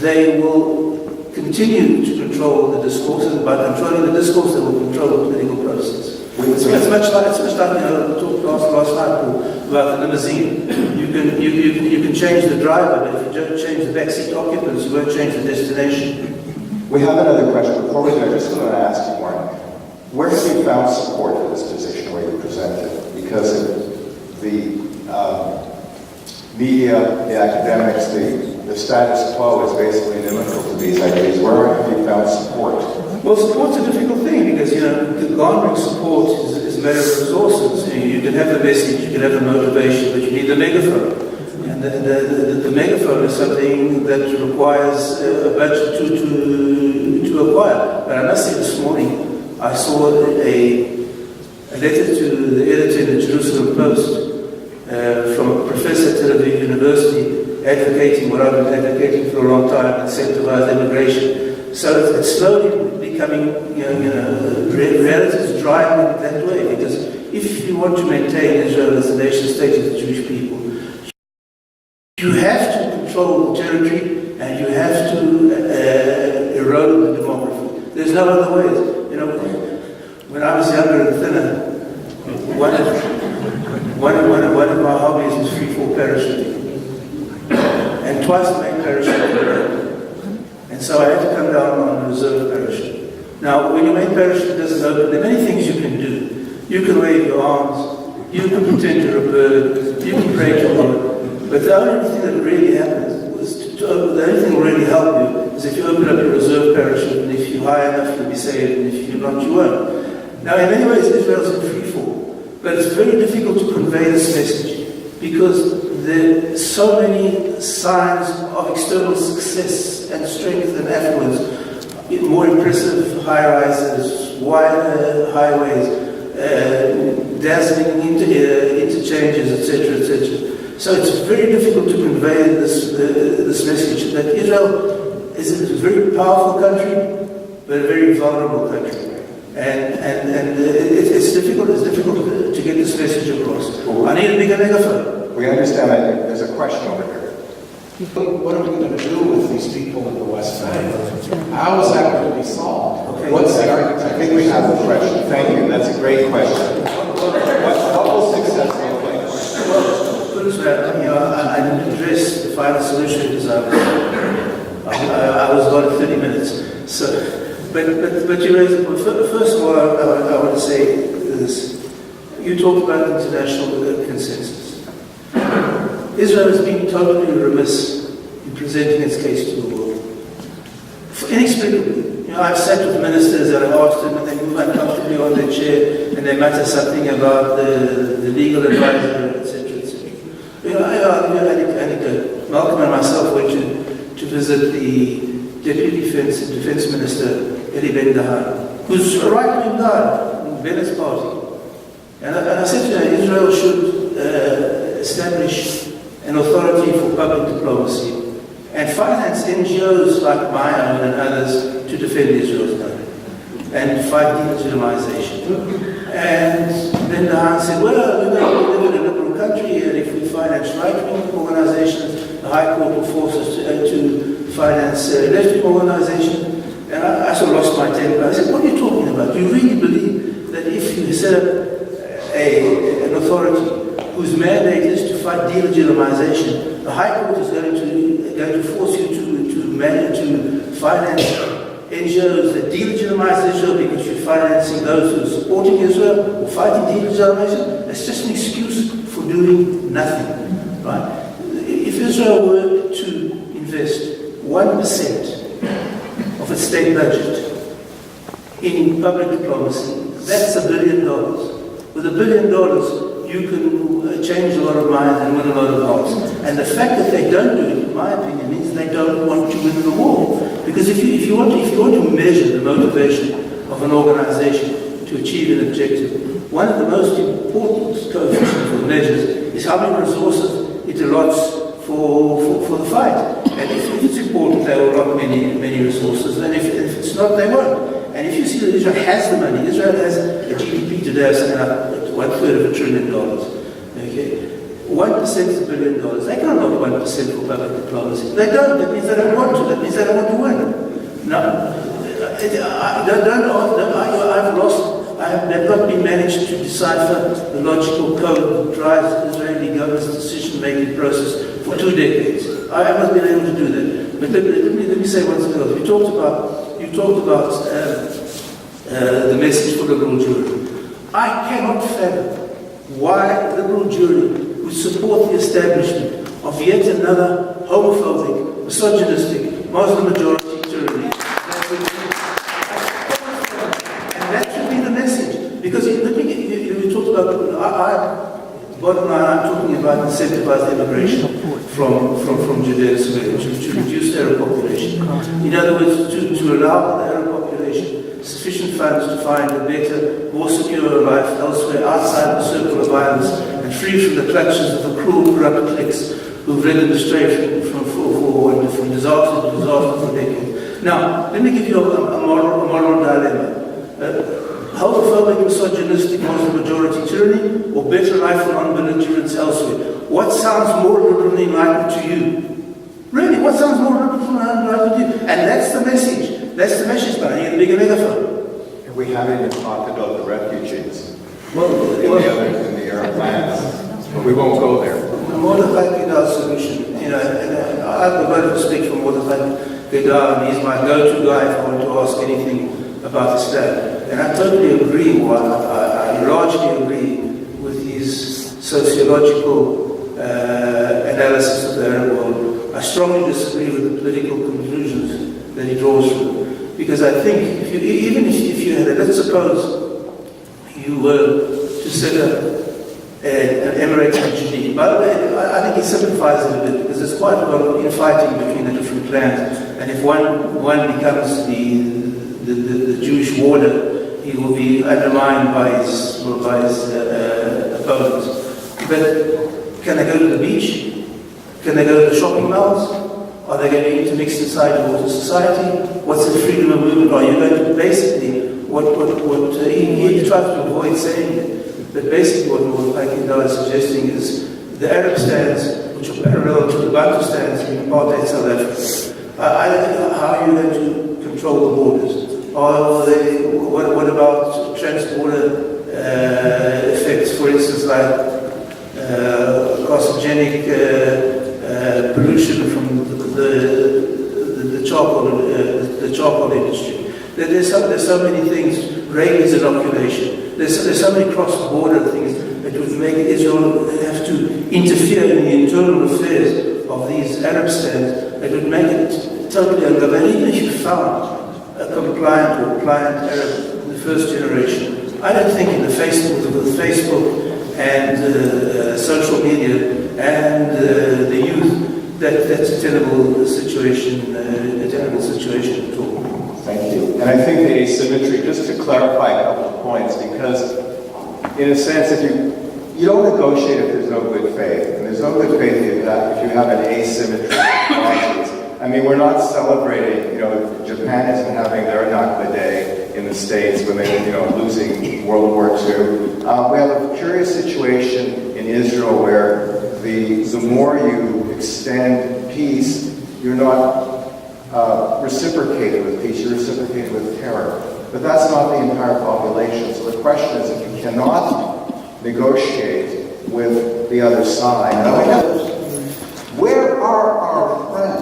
B: they will continue to control the discourse, and by controlling the discourse, they will control the political process. It's much like talked last night about the limousine. You can change the driver, but if you don't change the backseat occupants, you won't change the destination.
A: We have another question. Before we do, I just want to ask you, Warren, where have you found support for this position where you presented? Because the media, the academics, the status quo is basically inimical to these ideas. Where have you found support?
B: Well, support's a difficult thing because, garnering support is a matter of resources. You can have the message, you can have the motivation, but you need the megaphone. And the megaphone is something that requires a budget to acquire. But I must say this morning, I saw a letter to the editor in the Jerusalem Post from a professor at Tel Aviv University advocating what I've been advocating for a long time, incentivized immigration. So it's slowly becoming, reality is driving it that way, because if you want to maintain Israel as a nation state of the Jewish people, you have to control the territory and you have to erode the demography. There's no other ways. When I was younger and thinner, One of my hobbies is free fall parachuting. And twice the main parachute broke. And so I had to come down on a reserve parachute. Now, when your main parachute doesn't open, there are many things you can do. You can wave your arms, you can pretend you're a bird, you can break your arm. But the only thing that really happens was the only thing that will really help you is if you open up your reserve parachute, and if you're high enough, you'll be saved, and if you're not, you won't. Now, in many ways, Israel's in free fall, but it's very difficult to convey this message because there are so many signs of external success and strength and affluence, more impressive high-rises, wider highways, dazzling interchanges, etc., etc. So it's very difficult to convey this message that Israel is a very powerful country, but a very vulnerable country. And it's difficult to get this message across. I need a bigger megaphone.
A: We understand that. There's a question over here.
D: What are we going to do with these people in the West Bank? How is that going to be solved?
B: Okay.
D: What's the
A: I
D: architect?
A: think we have a question. Thank you. That's a great question. What will success look like?
B: Well, put it this way, I didn't address the final solution because I was gone 30 minutes. So, but you raised it. First of all, I want to say this. You talked about international consensus. Israel has been totally remiss in presenting its case to the world. Inexplicably. I've sat with ministers and I've asked them and they move uncomfortably on their chair and they mutter something about the legal advisor, etc., etc. I'll give you an anecdote. Malcolm and myself went to visit the Deputy Defense Minister, Eli Ben-Dahan, who's a right-wing guy in Bennett's party. And I said to her, Israel should establish an authority for public diplomacy and finance NGOs like my own and others to defend Israel's country and fight delegitimization. And then Dahan said, well, we live in a liberal country and if we finance right-wing organizations, the High Court will force us to finance left-wing organizations. And I sort of lost my temper. I said, what are you talking about? Do you really believe that if you set up an authority whose mandate is to fight delegitimization, the High Court is going to force you to finance NGOs that delegitimize Israel because you're financing those who are supporting Israel or fighting delegitimization? That's just an excuse for doing nothing, right? If Israel were to invest 1% of its state budget in public diplomacy, that's $1 billion. With $1 billion, you can change a lot of minds and win a lot of hearts. And the fact that they don't do it, in my opinion, means they don't want to win the war. Because if you want to measure the motivation of an organization to achieve an objective, one of the most important coefficients or measures is how many resources it allots for the fight. And if it's important, they will allot many resources. And if it's not, they won't. And if you see that Israel has the money, Israel has a GDP today of something like $1/3 of $1 trillion. Okay, 1% is $1 billion. They can't look 1% for public diplomacy. They don't. That means they don't want to. That means they don't want to win. No, I have not been managed to decipher the logical code that drives the Israeli government's decision-making process for 2 decades. I haven't been able to do that. But let me say one thing else. You talked about the message for liberal Jewry. I cannot fathom why liberal Jewry would support the establishment of yet another homophobic, misogynistic, Muslim majority tyranny. And that should be the message. Because you talked about, bottom line, I'm talking about incentivized immigration from Judea to reduce Arab population. In other words, to allow the Arab population sufficient funds to find a better, more secure life elsewhere outside the circle of violence and free from the clutches of the cruel, corrupt cliques who've led them astray from disaster to disaster for decades. Now, let me give you a moral dilemma. Homophobic, misogynistic, Muslim majority tyranny, or better life for non-belligerents elsewhere? What sounds more liberally enlightened to you? Really, what sounds more liberally enlightened to you? And that's the message. That's the message, but I need a bigger megaphone.
A: We haven't even talked about the refugees
B: Well,
A: in the Arab lands. we won't go there.
B: Mordechai Kedar solution, and I've got respect for Mordechai Kedar, and he's my go-to guy if I want to ask anything about Islam. And I totally agree, I largely agree with his sociological analysis of the Arab world. I strongly disagree with the political conclusions that he draws from. Because I think, even if you had, let's suppose you were to set up an emirate regime. By the way, I think he simplifies it a bit because there's quite a lot of infighting between the different clans. And if one becomes the Jewish warder, he will be undermined by his opponents. But can they go to the beach? Can they go to the shopping malls? Are they going to intermix inside the society? What's the freedom of movement? Are you going to basically, he tries to avoid saying it, but basically what Mordechai Kedar is suggesting is the Arab stands, which are parallel to the Bantu stands in apartheid South Africa. How are you going to control the borders? What about trans-border effects, for instance, like carcinogenic pollution from the charcoal industry? There's so many things. Rabies inoculation. There's so many cross-border things that would make Israel have to interfere in the internal affairs of these Arab states. That would make it totally ungovernable. And even if you found a compliant or pliant Arab in the first generation, I don't think with Facebook and social media and the youth, that's a terrible situation at all.
A: Thank you. And I think the asymmetry, just to clarify a couple of points, because in a sense, if you don't negotiate if there's no good faith, and there's no good faith if you have an asymmetry. I mean, we're not celebrating, Japan isn't having their Nakba Day in the States when they're, losing World War II. We have a curious situation in Israel where the more you extend peace, you're not reciprocated with peace, you're reciprocated with terror. But that's not the entire population. So the question is, if you cannot negotiate with the other side, where are our friends?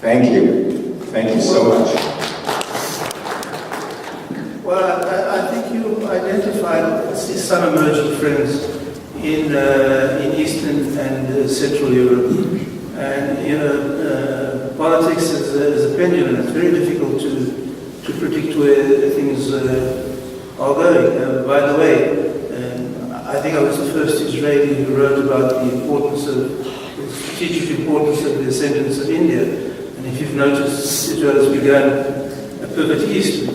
A: Thank you. Thank you so much.
B: Well, I think you identified some emerging friends in Eastern and Central Europe. And, politics is a pendulum. It's very difficult to predict where things are going. By the way, I think I was the first Israeli who wrote about the strategic importance of the descendants of India. And if you've noticed, Israel has begun a pivot east,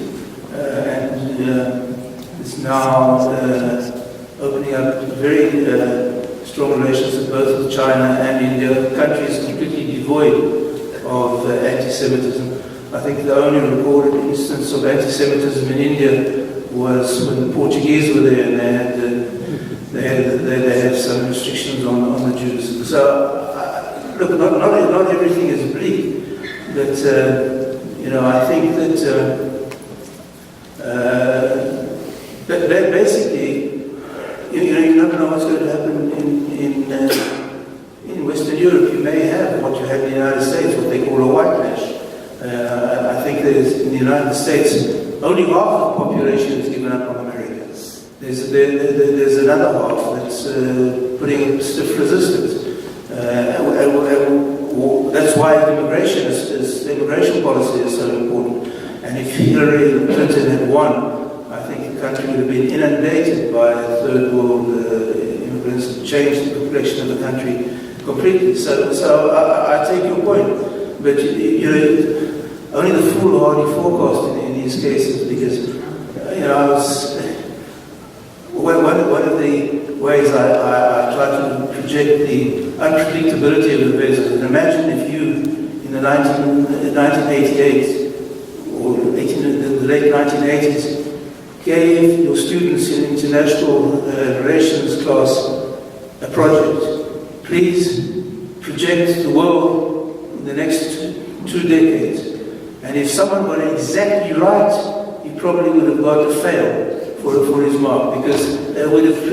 B: and it's now opening up very strong relations both with China and India. The country is completely devoid of anti-Semitism. I think the only recorded instance of anti-Semitism in India was when the Portuguese were there, and they had some restrictions on the Jews. So, look, not everything is bleak, but I think that basically, you never know what's going to happen in Western Europe. You may have what you have in the United States, what they call a whitewash. I think in the United States, only half of the population has given up on America. There's another half that's putting up stiff resistance. That's why immigration policy is so important. And if Hillary Clinton had won, I think the country would have been inundated by third world immigrants and changed the complexion of the country completely. So I take your point, but only the foolhardy forecast in these cases, because one of the ways I try to project the unpredictability of events. And imagine if you, in the 1988 or the late 1980s, gave your students in international relations class a project. Please project the world in the next 2 decades. And if someone got it exactly right, he probably would have got a fail for his mark, because they would have to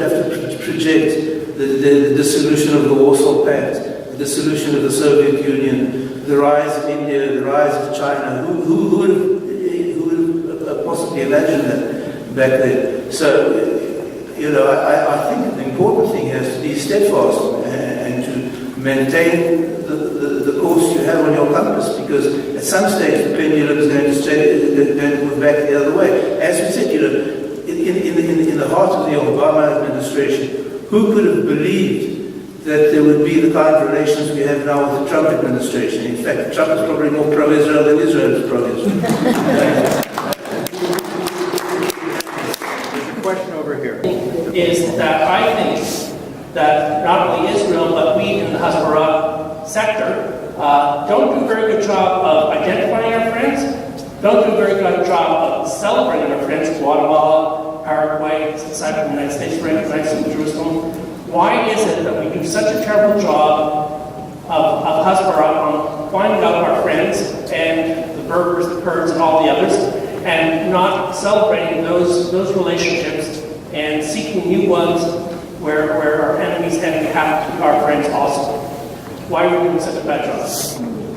B: project the dissolution of the Warsaw Pact, the dissolution of the Soviet Union, the rise of India, the rise of China. Who would have possibly imagined that back then? So, I think the important thing is to be steadfast and to maintain the course you have on your compass, because at some stage the pendulum is going to move back the other way. As we said, in the heart of the Obama administration, who could have believed that there would be the kind of relations we have now with the Trump administration? In fact, Trump is probably more pro-Israel than Israel is pro-Israel.
C: There's a question over here.
E: Is that I think that not only Israel, but we in the Hasbara sector don't do a very good job of identifying our friends, don't do a very good job of celebrating our friends, Guatemala, Paraguay, outside of the United States, recognized in Jerusalem. Why is it that we do such a terrible job of Hasbara on finding out our friends and the Berbers, the Kurds, and all the others, and not celebrating those relationships and seeking new ones where our enemies' enemy happen to be our friends also? Why are we doing such a bad job?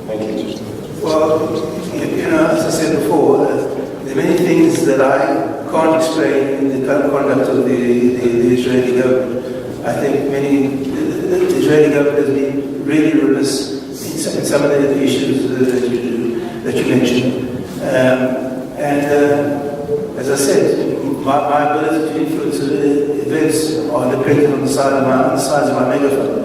A: Thank you.
B: Well, as I said before, there are many things that I can't explain in the conduct of the Israeli government. I think the Israeli government has been really remiss in some of the issues that you mentioned. As I said, my ability to influence events are dependent on the size of my megaphone.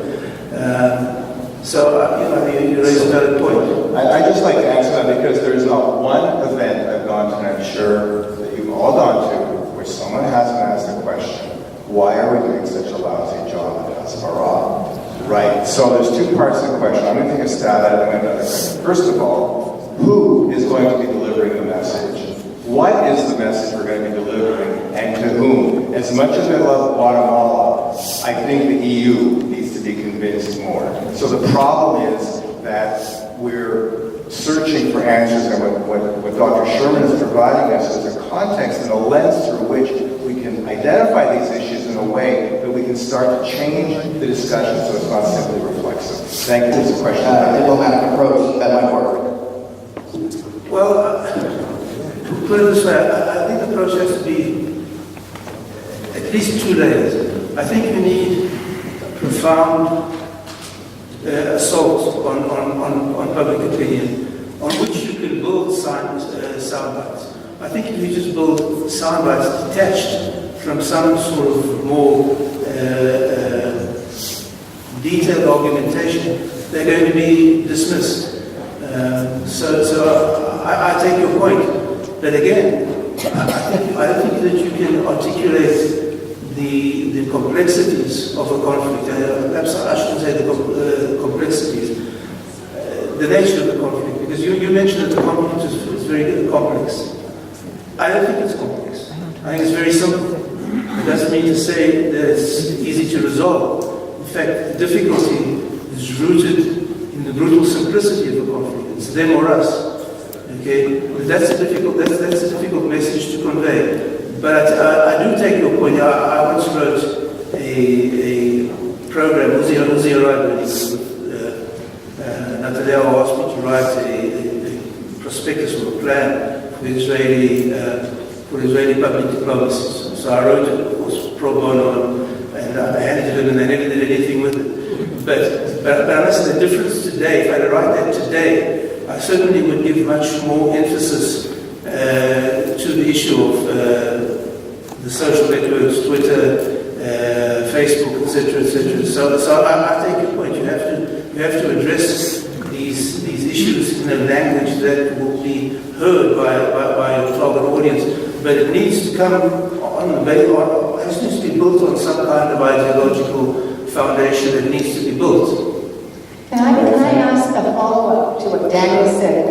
B: You raise a valid point.
A: I'd just like to answer that, because there's not one event I've gone to, and I'm sure that you've all gone to, where someone hasn't asked the question, why are we doing such a lousy job at Hasbara? Right, so there's two parts to the question. I'm going to take a stab at it and another question. First of all, who is going to be delivering the message? What is the message we're going to be delivering, and to whom? As much as I love Guatemala, I think the EU needs to be convinced more. So the problem is that we're searching for answers, and what Dr. Sherman is providing us is a context and a lens through which we can identify these issues in a way that we can start to change the discussion so it's not simply reflexive. Thank you. There's a question.
C: Diplomatic approach, that might work.
B: Well, to put it this way, I think the approach has to be at least two layers. I think you need profound assault on public opinion, on which you can build sound bites. I think if you just build sound bites detached from some sort of more detailed argumentation, they're going to be dismissed. So I take your point. But again, I don't think that you can articulate the complexities of a conflict. Perhaps I shouldn't say the complexities, the nature of the conflict, because you mentioned that the conflict is very complex. I don't think it's complex. I think it's very simple. It doesn't mean to say that it's easy to resolve. In fact, the difficulty is rooted in the brutal simplicity of the conflict. It's them or us. Okay, that's a difficult message to convey. But I do take your point. I once wrote a program. Uzi arrived with Natalia asked me to write a prospectus or a plan for Israeli public diplomacy. So I wrote it, of course, pro bono, and I handed it, and they never did anything with it. But unless the difference today, if I had to write that today, I certainly would give much more emphasis to the issue of the social networks, Twitter, Facebook, etc., etc. So I take your point. You have to address these issues in a language that will be heard by your target audience. But it needs to come it needs to be built on some kind of ideological foundation that needs to be built.
F: Can I ask a follow-up to what Daniel said,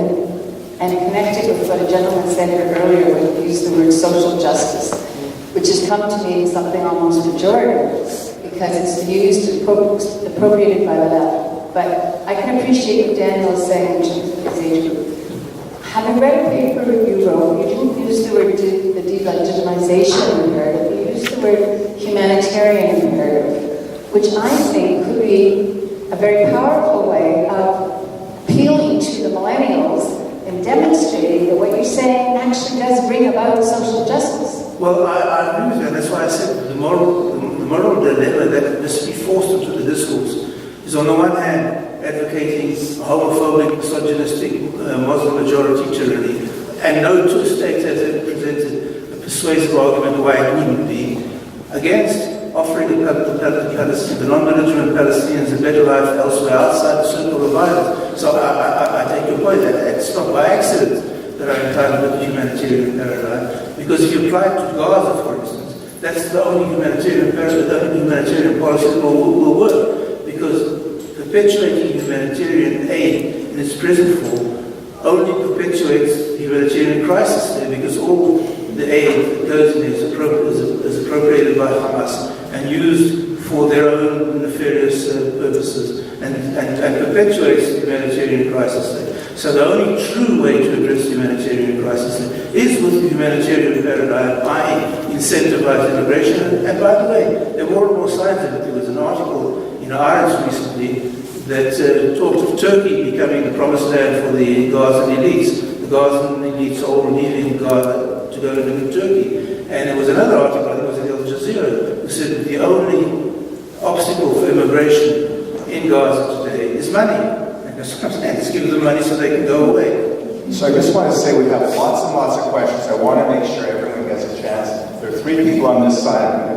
F: and connect it with what a gentleman said here earlier when he used the word social justice, which has come to mean something almost pejorative because it's used, appropriated by the left. But I can appreciate what Daniel is saying in terms of his age group. Having read a paper you wrote, you didn't use the word the delegitimization imperative, you used the word humanitarian imperative. which I think could be a very powerful way of appealing to the millennials and demonstrating that what you're saying actually does bring about social justice.
B: Well, I agree with you, and that's why I said the moral dilemma that must be forced into the discourse is, on the one hand, advocating a homophobic, misogynistic Muslim majority tyranny, and no two states has presented a persuasive argument why it wouldn't be, against offering the non-belligerent Palestinians a better life elsewhere outside the circle of violence. So I take your point that it's not by accident that I'm entitled to the humanitarian paradigm, because if you apply it to Gaza, for instance, that's the only humanitarian paradigm, the only humanitarian policy that will work, because perpetuating humanitarian aid in its present form only perpetuates the humanitarian crisis there, because all the aid that goes in there is appropriated by Hamas and used for their own nefarious purposes and perpetuates the humanitarian crisis there. So the only true way to address the humanitarian crisis there is with the humanitarian paradigm, i.e. incentivize immigration. And by the way, there are more and more signs of it. There was an article in Ireland recently that talked of Turkey becoming the promised land for the Gazan elites. The Gazan elites are all leaving Gaza to go and live in Turkey. And there was another article, I think it was in Al Jazeera, who said that the only obstacle for immigration in Gaza today is money. And that's what I'm saying, just give them money so they can go away.
C: So I just want to say we have lots and lots of questions. I want to make sure everyone gets a chance. There are 3 people on this side.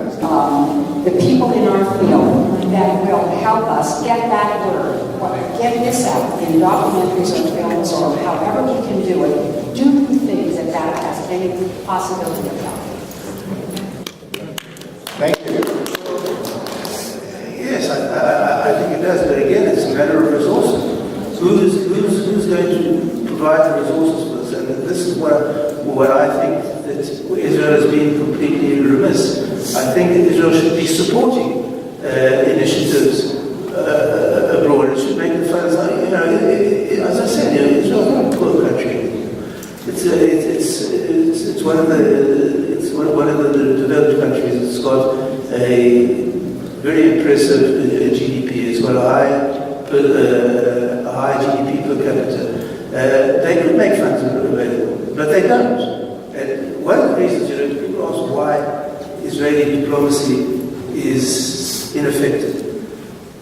G: The people in our field that will help us get that word, get this out in documentaries or films or however we can do it, do you think that that has any possibility of helping?
C: Thank you.
B: Yes, I think it does, but again, it's a matter of resources. Who's going to provide the resources for this? And this is what I think that Israel has been completely remiss. I think that Israel should be supporting initiatives abroad. It should make the funds, as I said, Israel is not a poor country. It's one of the developed countries. It's got a very impressive GDP. It's got a high GDP per capita. They could make funds available, but they don't. And one of the reasons, people ask why Israeli diplomacy is ineffective.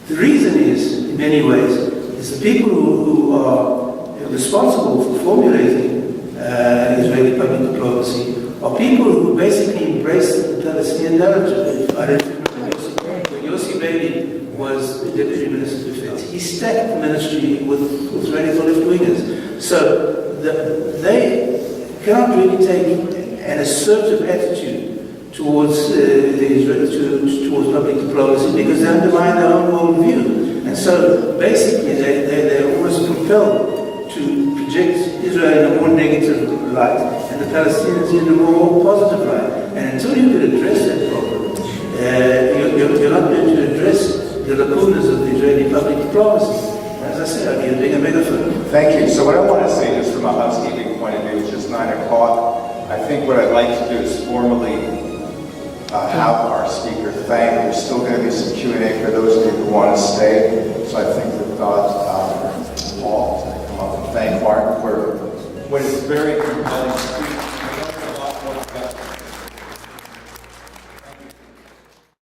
B: The reason is, in many ways, is the people who are responsible for formulating Israeli public diplomacy are people who basically embrace the Palestinian narrative. I don't remember when Yossi Beiley was the Deputy Minister of Defense. He stacked the ministry with Israeli left-wingers. So they cannot really take an assertive attitude towards towards public diplomacy because they undermine their own worldview. And so basically they're almost compelled to project Israel in a more negative light and the Palestinians in a more positive light. And until you can address that problem, you're not going to address the lacunas of the Israeli public diplomacy. As I said, I'd be a bigger megaphone.
C: Thank you. So what I want to say, just from a housekeeping point of view, which is 9 o'clock, I think what I'd like to do is formally have our speaker thank. There's still going to be some Q&A for those of you who want to stay. So I think we've got Paul to come up and thank Martin for what is very compelling speech. We learned a lot more about